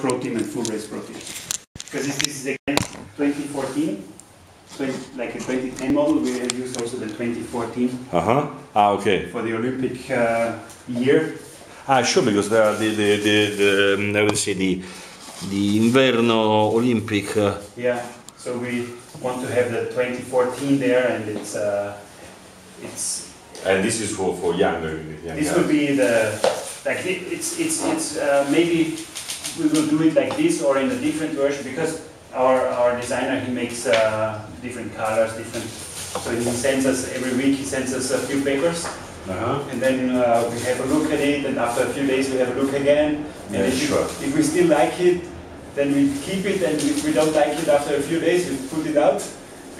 protein and full race protein. Because this is again 2014, like a 2010 model, we have used also the 2014 okay. for the Olympic year. Sure, because there are the I would say the Inverno Olympic. Yeah, so we want to have the 2014 there, and it's and this is for younger. This will be the like it's maybe we will do it like this or in a different version, because our designer, he makes different colors, different. So he sends us every week. He sends us a few papers. And then we have a look at it, and after a few days we have a look again. And if we still like it, then we keep it, and if we don't like it after a few days, we put it out.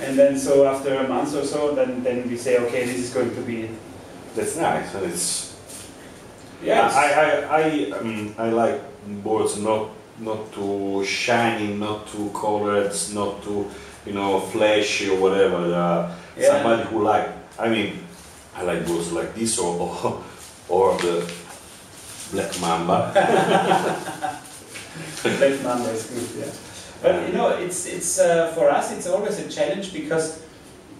And then so after a month or so, then we say, okay, this is going to be. That's nice, and it's. Yes. I like boards not too shiny, not too colored, not too flashy or whatever. Somebody who I like boards like this or the Black Mamba. Black Mamba is good, yeah. But it's for us it's always a challenge, because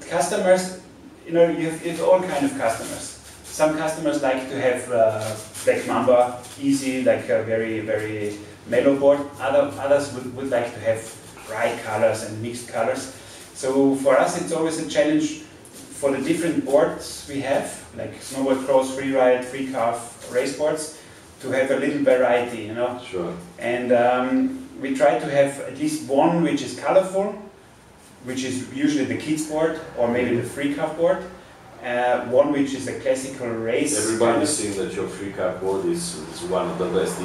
customers, you have all kind of customers. Some customers like to have Black Mamba, easy, like a very, very mellow board. Others would like to have bright colors and mixed colors. So for us it's always a challenge for the different boards we have, like snowboard, cross, freeride, free carve, race boards, to have a little variety, Sure. And we try to have at least one which is colorful, which is usually the kids board or maybe the free carve board. One which is a classical race. Everybody's saying that your free carve board is one of the best.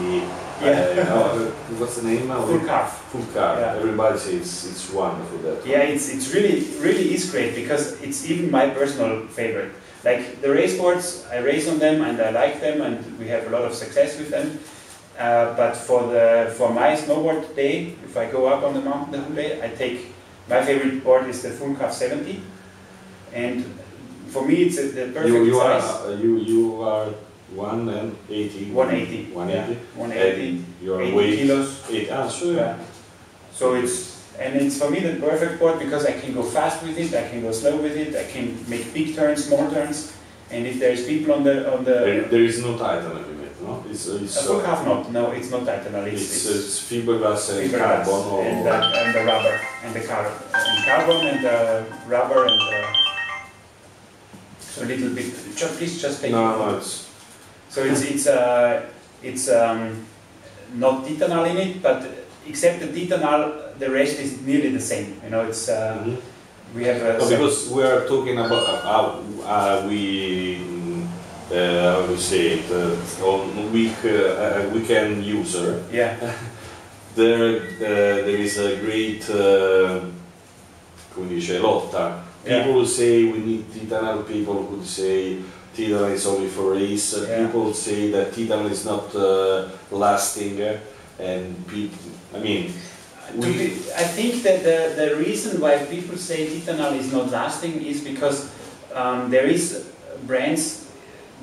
What's the name now? Full carve. Full carve. Yeah. Everybody says it's wonderful. That one. Yeah, it's really is great, because it's even my personal favorite. Like the race boards, I race on them and I like them, and we have a lot of success with them. But for my snowboard day, if I go up on the mountain the whole day, I take my favorite board is the Full Carve 70, and for me it's the perfect size. You are 180. 180. 180. Yeah, 180. Your 80 weight kilos. Sure. Yeah. So it's for me the perfect board, because I can go fast with it, I can go slow with it, I can make big turns, small turns, and if there is people on the there is no titan limit, no? It's Full Carve not. No, it's not titanal. It's fiberglass and carbon and the rubber and the carbon and the rubber and so a little bit. Please just take. No, it's. So it's not titanal in it, but except the titanal, the rest is nearly the same. It's we have. Because we are talking about how we say it on weekend user. Yeah. There is a great come dice lotta. People will say we need titanal. People would say titanal is only for race. People say that titanal is not lasting, and people. I think that the reason why people say titanal is not lasting is because there is brands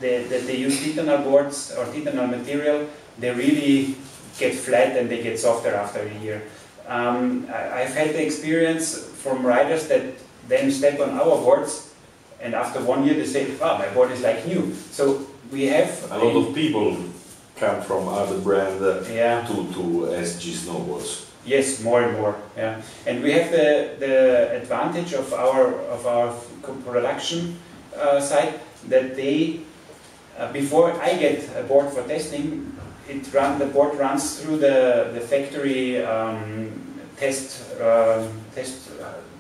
that they use titanal boards or titanal material. They really get flat and they get softer after a year. I've had the experience from riders that then step on our boards, and after 1 year they say, "Oh, my board is like new." So we have a lot of people come from other brand to SG snowboards. Yes, more and more. Yeah, and we have the advantage of our production side that they before I get a board for testing, the board runs through the factory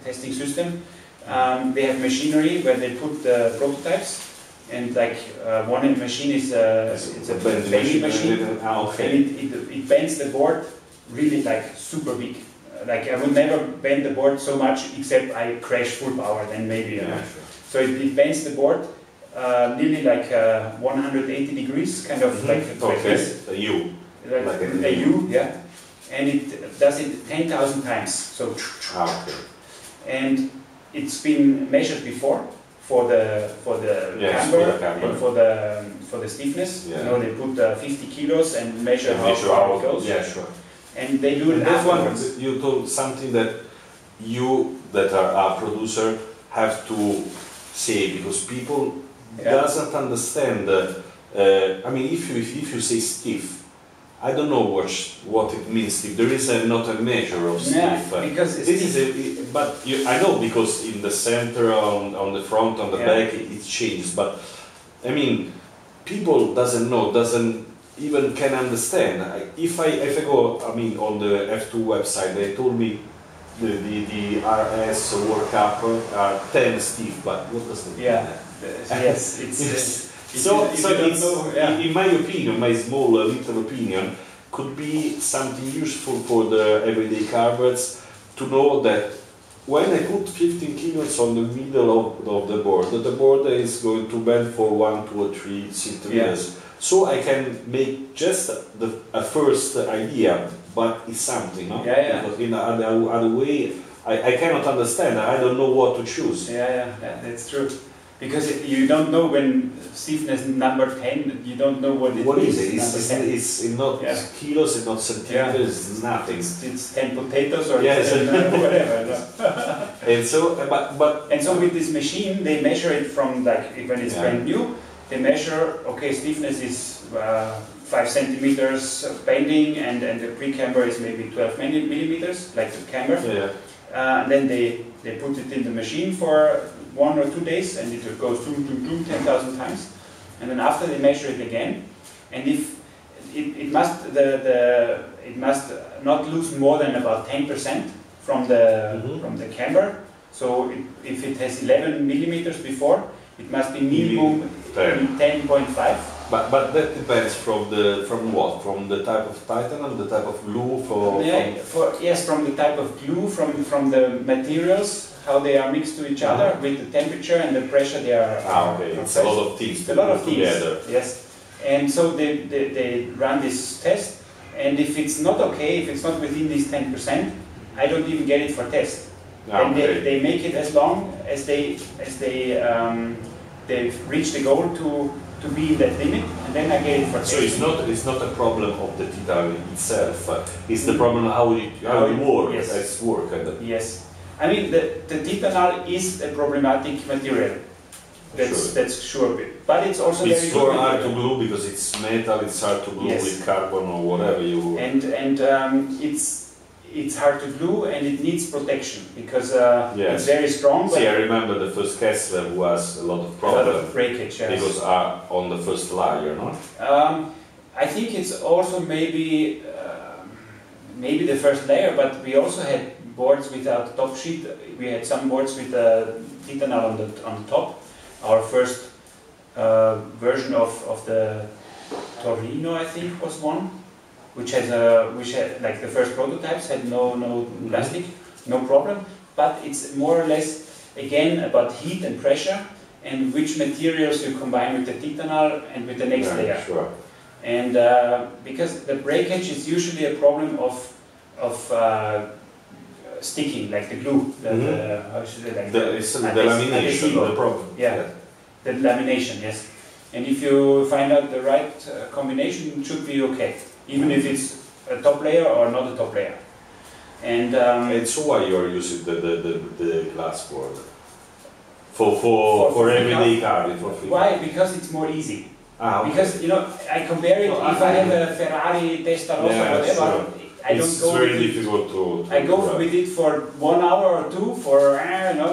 testing system. They have machinery where they put the prototypes, and like one machine is it's a bending machine, and it bends the board really like super big. Like I would never bend the board so much except I crash full power, then maybe. So it bends the board nearly like 180 degrees, kind of like this. A U. Like a U, yeah. And it does it 10,000 times. So. And it's been measured before for the camber and for the stiffness. They put 50 kilos and measure how far it goes. Yeah, sure. and they do it And that one, afterwards. you told something that you, that are a producer, have to say, because people doesn't understand. I mean, if you say stiff, I don't know what it means. If there is not a measure of stiff, because this is but I know, because in the center, on the front, on the back, it changes. But I mean, people doesn't know, doesn't even can understand. If I go, I mean, on the F2 website, they told me the RS World Cup are 10 stiff, but what does that mean? Yes, it's. So in my opinion, my small little opinion, could be something useful for the everyday carvers to know that when I put 15 kilos on the middle of the board is going to bend for 1, 2 or 3 centimeters. So I can make just a first idea, but it's something, no? Because in other way, I cannot understand. I don't know what to choose. That's true. Because you don't know when stiffness number 10, you don't know what it is. It's not kilos, it's not centimeters, it's nothing. It's 10 potatoes or whatever. And so, and so with this machine, they measure it from, like, when it's brand new, they measure, okay, stiffness is 5 centimeters bending, and the pre-camber is maybe 12 millimeters, like the camber. And then they put it in the machine for 1 or 2 days, and it goes 10,000 times, and then after they measure it again, and if it must not lose more than about 10% from the camber. So if it has 11 millimeters before, it must be minimum 10.5. But that depends from what? From the type of titanium, the type of glue, from the type of glue, from the materials, how they are mixed to each other, with the temperature and the pressure they are. It's a lot of things. Together. Yes, and so they run this test, and if it's not okay, if it's not within this 10%, I don't even get it for test. And they make it as long as they reach the goal to be in that limit, and then I get it for testing. So it's not a problem of the titanium itself. It's the problem how it works. Yes. Yes. I mean, the titanal is a problematic material. That's sure. But it's also very good. It's hard to glue because it's metal. It's hard to glue with carbon or whatever you. And it's hard to glue, and it needs protection because it's very strong. See, I remember the first Kessler was a lot of problems. A lot of breakage. Yes. Because on the first layer, no? I think it's also maybe the first layer, but we also had boards without top sheet. We had some boards with titanal on the top. Our first version of the Torino, I think, was one, which had like the first prototypes had no plastic, no problem. But it's more or less again about heat and pressure and which materials you combine with the titanal and with the next layer. Sure. And because the breakage is usually a problem of sticking, like the glue. How should I like the lamination, the problem. The lamination, yes. And if you find out the right combination, it should be okay, even if it's a top layer or not a top layer. And so why you are using the glass board for everyday carving? Why? Because it's more easy. Okay. Because I compare it. If I have a Ferrari Testarossa or whatever, I don't go. It's very difficult to I go with it for 1 hour or 2 for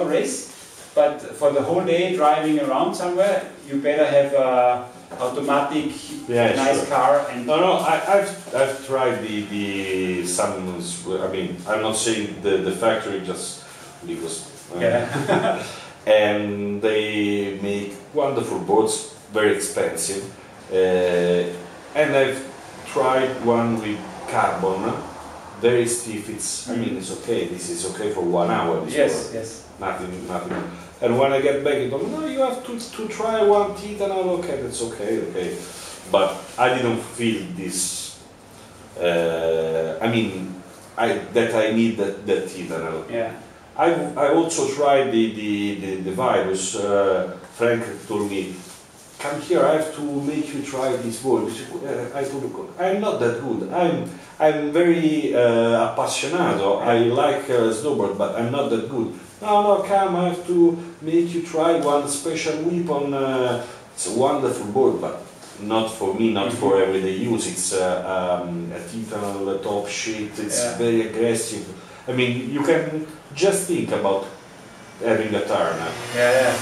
race, but for the whole day driving around somewhere, you better have a automatic, nice car. And I've tried the some. I mean, I'm not saying the factory just because. And they make wonderful boards, very expensive, and I've tried one with carbon, very stiff. I mean, it's okay. This is okay for 1 hour. Yes. Nothing. And when I get back, no, you have to try one titanal. Okay, that's okay. But I didn't feel this. I mean, I need that titanal. Yeah. I also tried the virus. Frank told me, come here, I have to make you try this board. I told him, I'm not that good. I'm very appassionato. I like snowboard, but I'm not that good. No, no, come, I have to make you try one special weapon. It's a wonderful board, but not for me, not for everyday use. It's a titanal top sheet. It's very aggressive. I mean, you can just think about having a turn,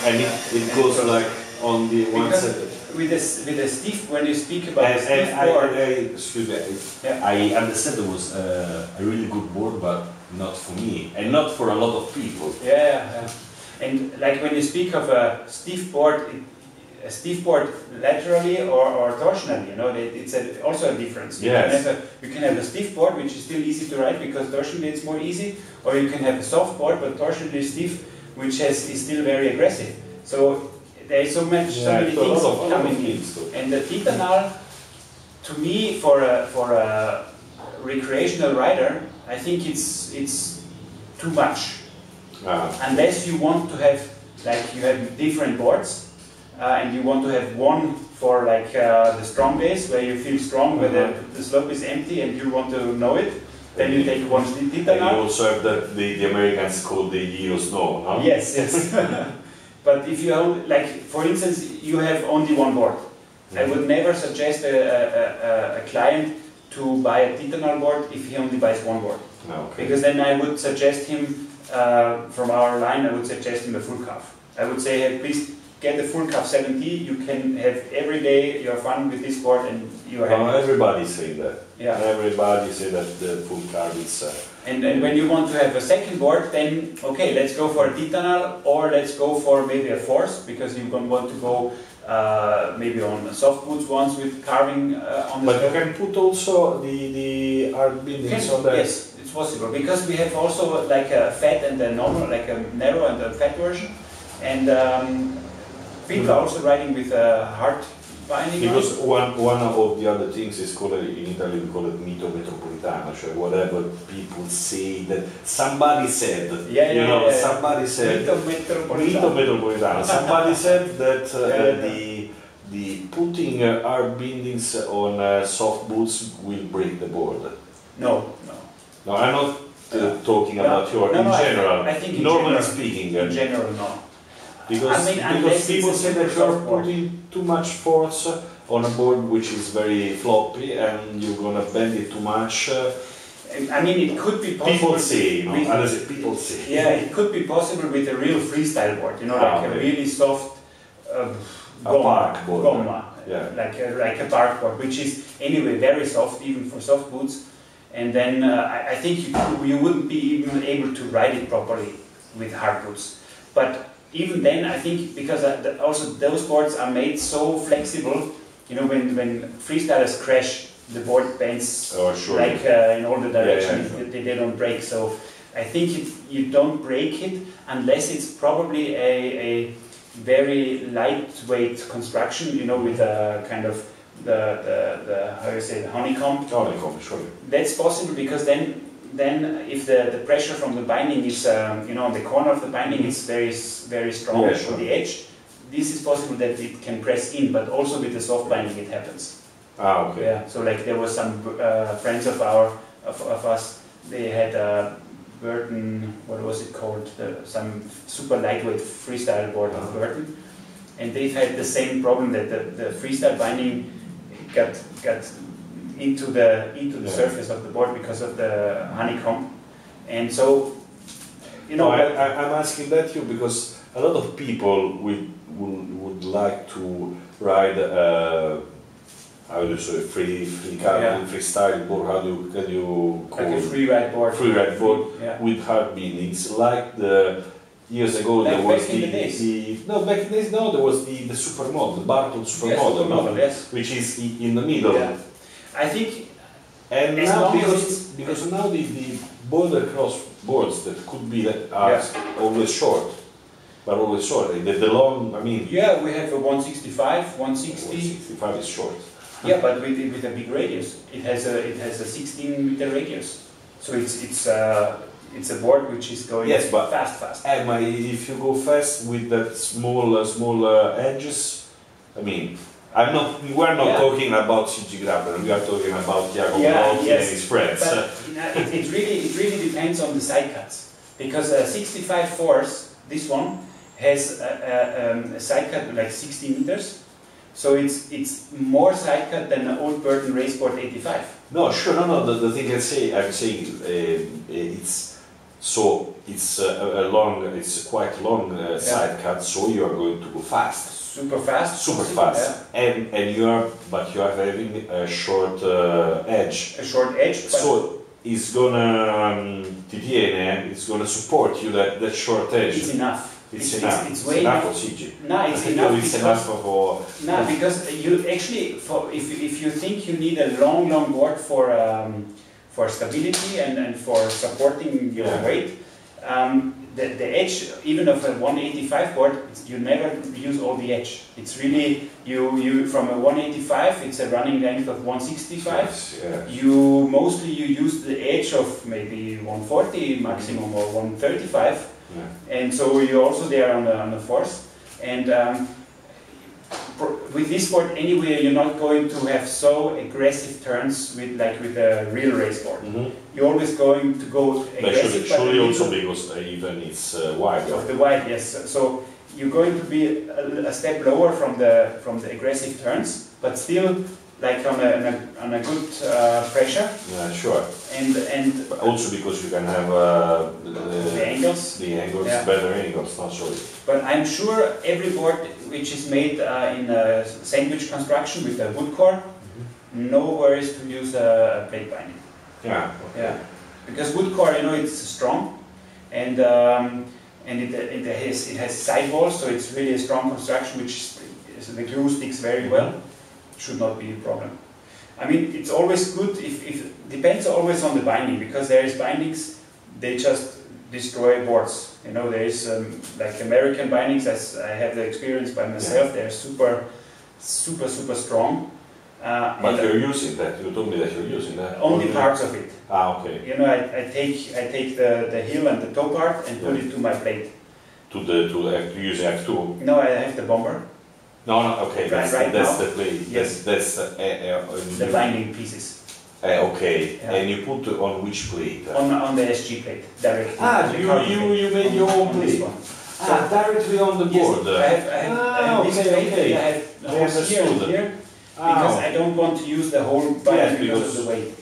and it goes like on the one side. With a stiff, when you speak about a stiff board, excuse me, I understand it was a really good board, but not for me, and not for a lot of people. And like when you speak of a stiff board laterally or torsionally, you know, it's also a difference. You can have a stiff board, which is still easy to ride because torsionally it's more easy, or you can have a soft board but torsionally stiff, which is still very aggressive. So there is so many things coming in. And the titanal, to me, for a recreational rider, I think it's too much. Unless you want to have, like, you have different boards, and you want to have one for like the strong days where you feel strong, where the slope is empty and you want to know it, then you take one titanal. And you also have that the Americans call the Euro Snow, no? Yes. But if you own, like, for instance, you have only one board, I would never suggest a client to buy a titanal board if he only buys one board. Because then I would suggest him, from our line, I would suggest him a full calf. I would say, hey, please get the full calf 70, you can have every day your fun with this board and you are happy. Everybody say that. Everybody say that the full calf is... And when you want to have a second board, then okay, let's go for a titanal, or let's go for maybe a force, because you don't want to go maybe on soft boots ones with carving on the... But you can put also the art buildings on that. Yes, it's possible, because we have also like a fat and a normal, like a narrow and a fat version, and people are also riding with a hard binding. Because one of the other things is called, in Italy we call it mito metropolitano, so whatever people say that somebody said, somebody said, mito metropolitano, somebody said that the putting hard bindings on soft boots will break the board. No, I'm not talking about your, in general, I think normally speaking. In general, no. Because people say that you are putting too much force on a board which is very floppy and you're going to bend it too much. I mean, it could be possible. People say, people say. Yeah, it could be possible with a real freestyle board, you know, like a really soft park board. Gomma, like a park board, which is anyway very soft, even for soft boots. And then I think you wouldn't be even able to ride it properly with hard boots. But even then, I think, because also those boards are made so flexible, you know, when freestylers crash, the board bends like in all the directions, they don't break. So I think you don't break it unless it's probably a very lightweight construction, you know, with a kind of the how you say, the honeycomb. Honeycomb, sure. That's possible, because then if the pressure from the binding is, you know, on the corner of the binding is very strong on the edge, this is possible that it can press in, but also with the soft binding it happens. So like there was some friends of us, they had a Burton, what was it called, some super lightweight freestyle board of Burton, and they've had the same problem, that the freestyle binding got into the surface of the board because of the honeycomb. And so, you know, I'm asking that you because a lot of people would like to ride how do you say, freestyle board, can you call like a free ride board with hard bindings, like the years ago, like there was back in the days. There was the supermodel, the Bartle supermodel, which is in the middle. I think, and now because now the border cross boards that could be are always short, the long, I mean. Yeah, we have a 165, 160. 165 is short. Yeah, but with a big radius. It has a 16-meter radius, so it's a board which is going fast. If you go fast with that small edges, I mean, We're not talking about Sigi Grabner. We are talking about Jacopo Dotti and his friends. But it really depends on the side cuts, because 65 force, this one has a side cut like 60 meters, so it's more side cut than an old Burton Raceboard 85. No, sure, no. The thing I'm saying, it's quite long side cut, so you are going to go fast. Super fast, yeah. and you are having a short edge. A short edge. So it's gonna it's gonna support you that short edge. It's enough. It's enough. It's way enough for Sigi. No, it's enough. It's enough for. No, because you actually, if you think you need a long board for stability and for supporting your weight. The edge, even of a 185 board, you never use all the edge. It's really, you from a 185, it's a running length of 165. Yes, yeah. You use the edge of maybe 140 maximum or 135, and so you're also there on the force. And with this board anyway, you're not going to have so aggressive turns with a real race board. You're always going to go aggressive. Surely also because even it's wide. Of the wide, yes. So you're going to be a step lower from the aggressive turns, but still like on a good pressure. Yeah, sure. And but also because you can have the angles, better angles, not so. But I'm sure every board which is made in a sandwich construction with a wood core, no worries to use a plate binding. Yeah. Okay. Yeah. Because wood core, it's strong, and it has sidewalls, so it's really a strong construction, which the glue sticks very well. Should not be a problem. I mean, it's always good if depends always on the binding, because there is bindings, they just destroy boards. There is like American bindings, as I have the experience by myself, they're super strong. But you're using that. You told me that you're using that. Only parts of it. Ah, okay. I take the heel and the toe part and put it to my plate. To use F2. No, I have the bomber. No, okay, that's the plate. Yes. That's the binding pieces. Okay, and you put on which plate? On the SG plate, directly. You made your own plate. Directly on the board. Yes, I have this plate. I have holes here and here, because I don't want to use the whole binding because of the weight.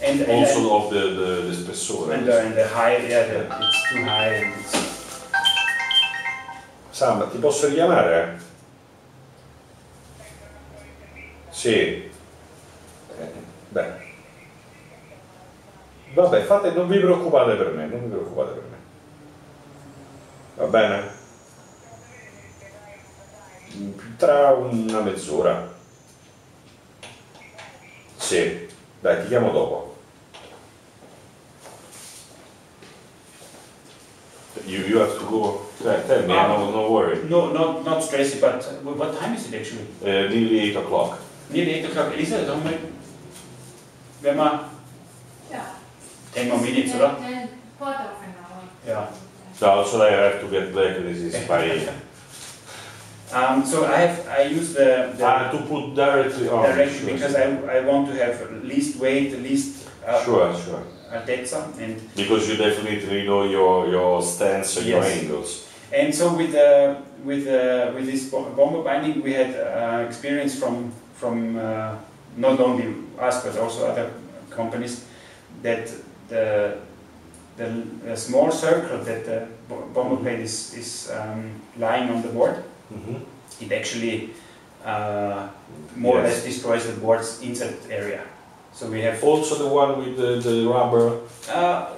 And also of the spessore. And the high, it's too high. And it's... Sam, ti posso richiamare? Sì. Beh. Vabbè, non vi preoccupate per me, Va bene? Tra una mezz'ora. Sì. Dai, ti chiamo dopo. You have to go. Tell me, no worry. No, not stressy, but what time is it actually? Nearly 8 o'clock. Nearly 8 o'clock. Elisa, wenn wir... Ja. 10 more minutes, oder? Quarter of an hour. Yeah. So also I have to get back. This is my... So I use the to put directly on. Directly, because I want to have least weight, least... Sure. Detza, and because you definitely know your stance and your angles. And so with this bomber binding, we had experience from not only us but also other companies, that the small circle that the bomber plate is lying on the board, it actually more or less destroys the board's inside area. So we have also the one with the rubber.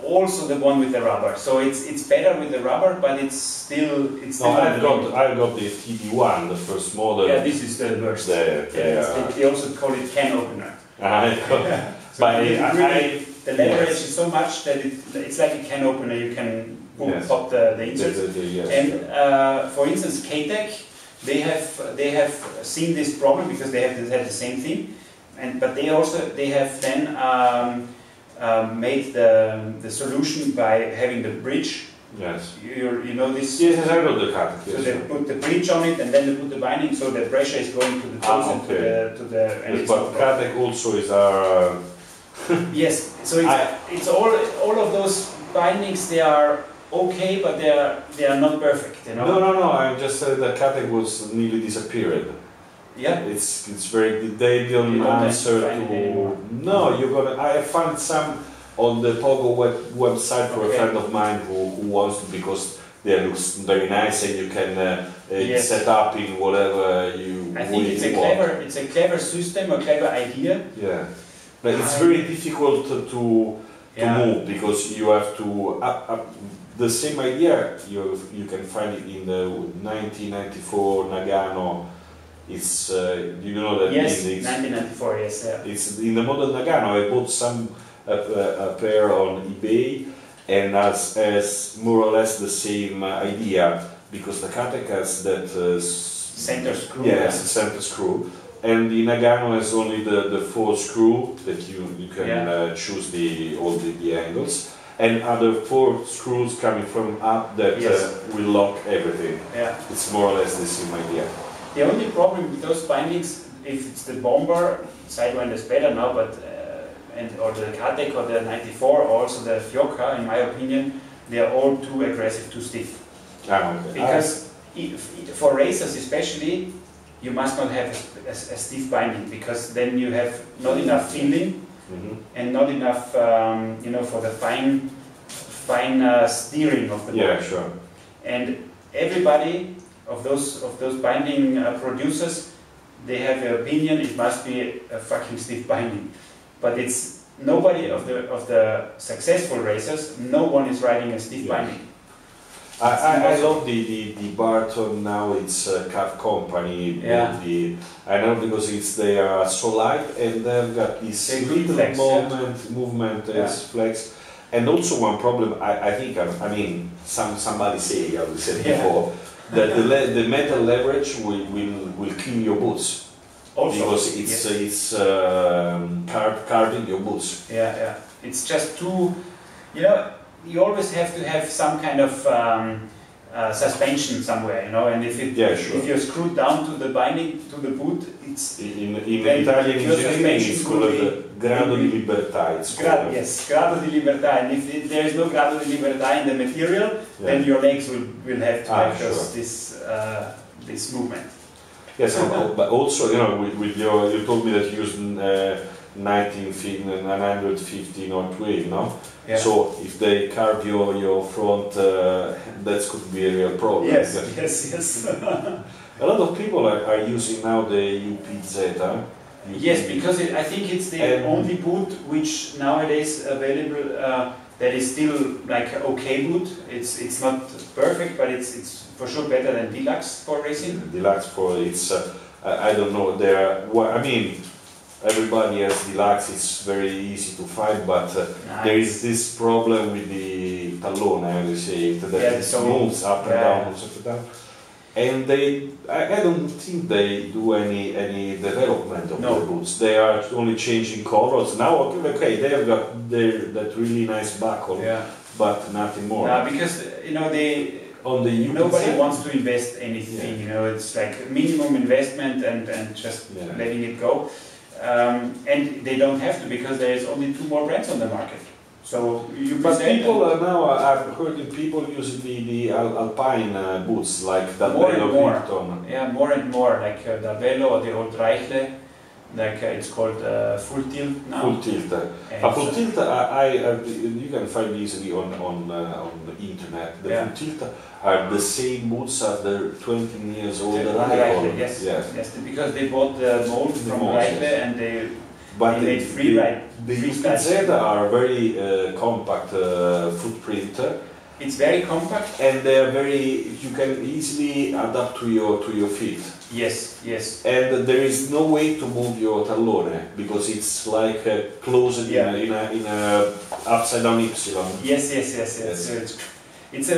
Also the one with the rubber. So it's better with the rubber, but it's still. I've got the TD1, the first model. Yeah, this is the worst. They also call it can opener. The leverage is so much that it's like a can opener. You can pop the inserts. And for instance, K-Tech, they have seen this problem because they have the same thing. But they have then made the solution by having the bridge Yes. You know this? Yes, I know the cut. So Yes, they put the breech on it and then they put the binding, so the pressure is going to the toes and to the and yes, it's but Katek also is our. yes. So it's all of those bindings. They are okay, but they are not perfect. You know. No. I just said that Katek was nearly disappeared. Yeah. It's very. They don't answer to. No, you're gonna. I found some on the Pogo website for a friend of mine who wants to, because they look very nice and you can set up in whatever you. I think it's a clever system, a clever idea. Yeah, but it's very difficult to move, because you have to the same idea you can find it in the 1994 Nagano. It's you know that yes, it's 1994. Yes, yeah. It's in the model Nagano. I bought a pair on eBay, and has more or less the same idea, because the Katek has that center screw. Yes, the center screw, and the Nagano has only the 4 screw that you can choose all the angles, and other 4 screws coming from up that will lock everything. Yeah, it's more or less the same idea. The only problem with those bindings, if it's the bomber, sidewinder is better now, but or the Katek or the 94 or also the Fioka, in my opinion, they are all too aggressive, too stiff. Okay. Because for racers especially, you must not have a stiff binding, because then you have not enough feeling and not enough, for the fine steering of the boat. Yeah, sure. And everybody of those binding producers, they have the opinion it must be a fucking stiff binding, but it's nobody of the successful racers. No one is riding a stiff binding. I love the Barton now. It's a car company. Yeah. I know, because they are so light and they've got this little movement as flex. And also one problem I think somebody said before that the metal leverage will kill your boots. Also, because it's carving your boots. Yeah. It's just too, you always have to have some kind of suspension somewhere, and if you're screwed down to the binding, to the boot, it's in Italian engineering it's called grado di libertà. Yes, grado di libertà, and if there is no grado di libertà in the material, then your legs will have to have this movement. Yes, but also, with you told me that you used 950 or 12, no? Yeah. So if they carve your front, that could be a real problem. Yes. A lot of people are using now the UPZ. Yes, because I think it's the only boot which nowadays available that is still like an okay boot. It's not perfect, but it's for sure better than Deluxe for racing. Deluxe I don't know. Everybody has Deluxe. It's very easy to find, but there is this problem with the tallone. I would say that it moves up and down, moves up and down. And I don't think they do any development of the boots. They are only changing colors now. Okay, they have got that really nice buckle, but nothing more. No, because nobody wants to invest anything. It's like minimum investment and just letting it go. And they don't have to, because there is only 2 more brands on the market. So but people now, I've heard people using the Alpine boots, like Dalvelo, Clifton. Yeah, more and more, like Dalvelo or the old Reichle, like it's called full tilt now. Full tilt. Full tilt, you can find easily on the internet. The full tilt are the same boots as the 20 years old Reichle. Yes, because they bought the mold from Reichle and they made free ride. The UPZ are very compact footprint. It's very compact, and they are you can easily adapt to your feet. Yes. And there is no way to move your tallone, because it's like closed in a upside down Y. Yes. It's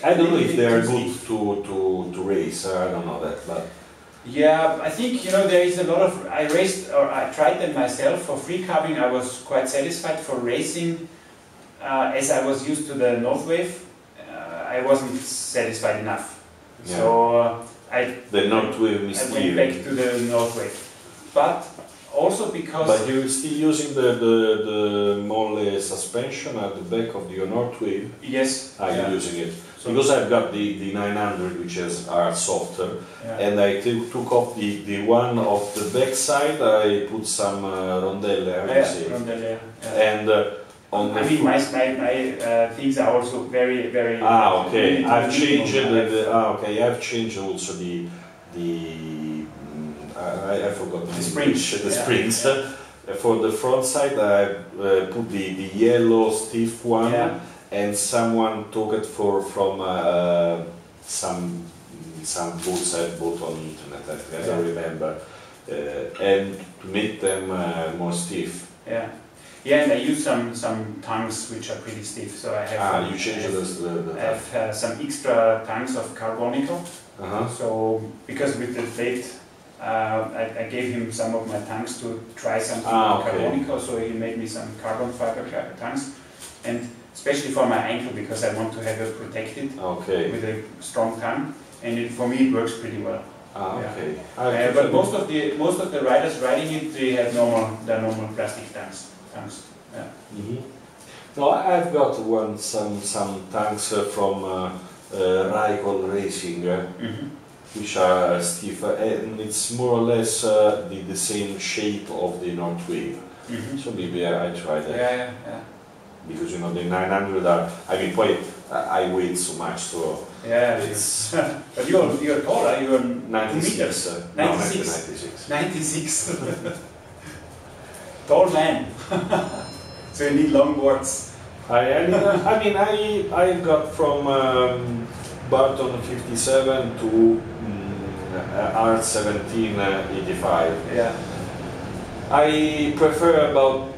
I don't know if they are good to race. I don't know that, but. Yeah, I think there is a lot of. I tried them myself for free carbing. I was quite satisfied. For racing, as I was used to the Northwave, I wasn't satisfied enough. Yeah. So The North Wave I went Mysterium. back to the North Wave. But also because... But you're still using the Molle suspension at the back of your North Wave? Yes. Are you using it? Because I've got the 900, which are softer, and I took off the one of the back side. I put some rondelle, I would say. Rondelle, And on the I mean, my things are also very, very... okay. I've limited changed minimum. okay. I've changed also I forgot The springs. The springs. For the front side, I put the yellow stiff one. Yeah. And someone took it from some boots I bought on the internet. I don't remember, and to make them more stiff. Yeah, yeah, and I use some tongues which are pretty stiff. So I have. You changed the I have some extra tongues of carbonical. So because with the plate, I gave him some of my tongues to try something carbonical. So he made me some carbon fiber tongues, and especially for my ankle, because I want to have it protected with a strong tongue, and for me it works pretty well. Okay. But most of the riders riding it, they have normal plastic tongues. Yeah. No, I've got some tanks from Raikol Racing, which are stiff, and it's more or less the same shape of the North Wave. So maybe I try that. Yeah. Because the 900 are, I mean, I weigh so much, so it's. But you're taller. You're 96. 96. 96. Tall man. So you need long boards. I got from Barton 57 to R1785. Yeah. I prefer about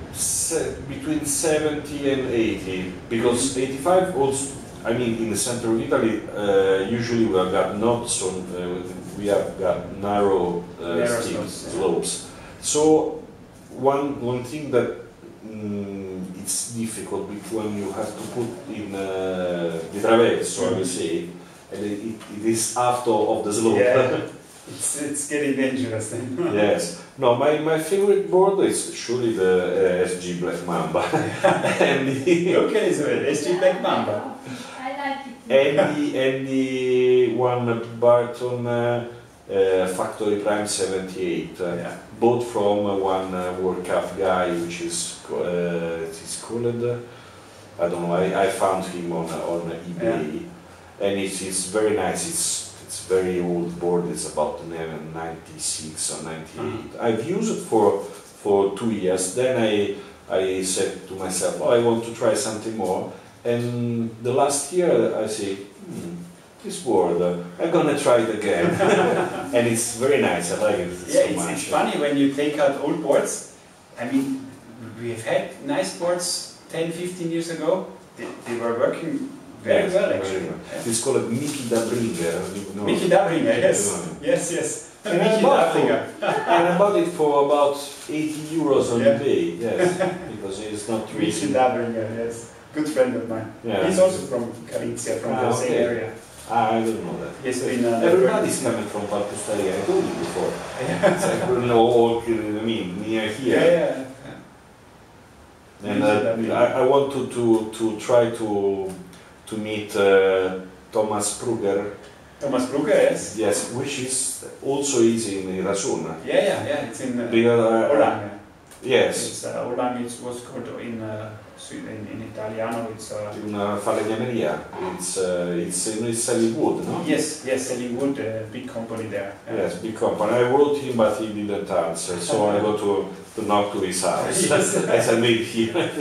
between 70 and 80, because 85 also, I mean, in the center of Italy, usually we have got not so, we have got narrow steep slopes. So one thing that it's difficult when you have to put in the traverso, I will say, and it is after of the slope. Yeah. It's getting dangerous then. Yes. No, my favorite board is surely the SG Black Mamba. And okay, so SG Black Mamba. I like it. And the one Barton Factory Prime 78. Both from one World Cup guy, which is it's called. I don't know. I found him on eBay, and it's very nice. It's very old board. It's about 96 or 98. I've used it for 2 years. Then I said to myself, I want to try something more. And the last year I say, this board, I'm gonna try it again. And it's very nice. I like it so much. It's funny when you take out old boards. I mean, we've had nice boards 10, 15 years ago. They were working very well, actually. It's called Mickey Dabringer. Mickey Dabringer, yes. And Mickey Dabringer. And I bought it for about 80 euros on eBay, yes. Because it's not really... Mickey Dabringer, yes. Good friend of mine. Yeah. He's also from Carinthia, from the same area. I don't know that. He's been, everybody's coming from Valpustaria, I told you before. It's like, near here. Yeah. And I want to try to meet Thomas Pruger. Thomas Pruger, yes. Yes, which is also easy in Rasuna. Yeah, it's in Olang. Yes. It's Olang. It was called in Italiano. It's una falegnameria. It's selling wood, no? Yes, selling wood. Big company there. Yes, big company. I wrote him, but he didn't answer, so I go to knock to his house. Yes. As I made here.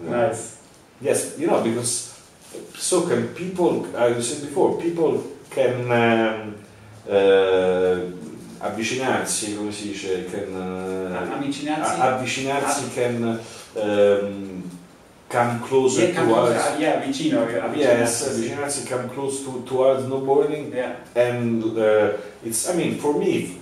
Nice. Yes, because so can people. I said before, people can avvicinarsi, come si dice, avvicinarsi can come closer to us. Vicino. Yes, avvicinarsi come close to our snowboarding. Yeah. And it's, I mean, for me,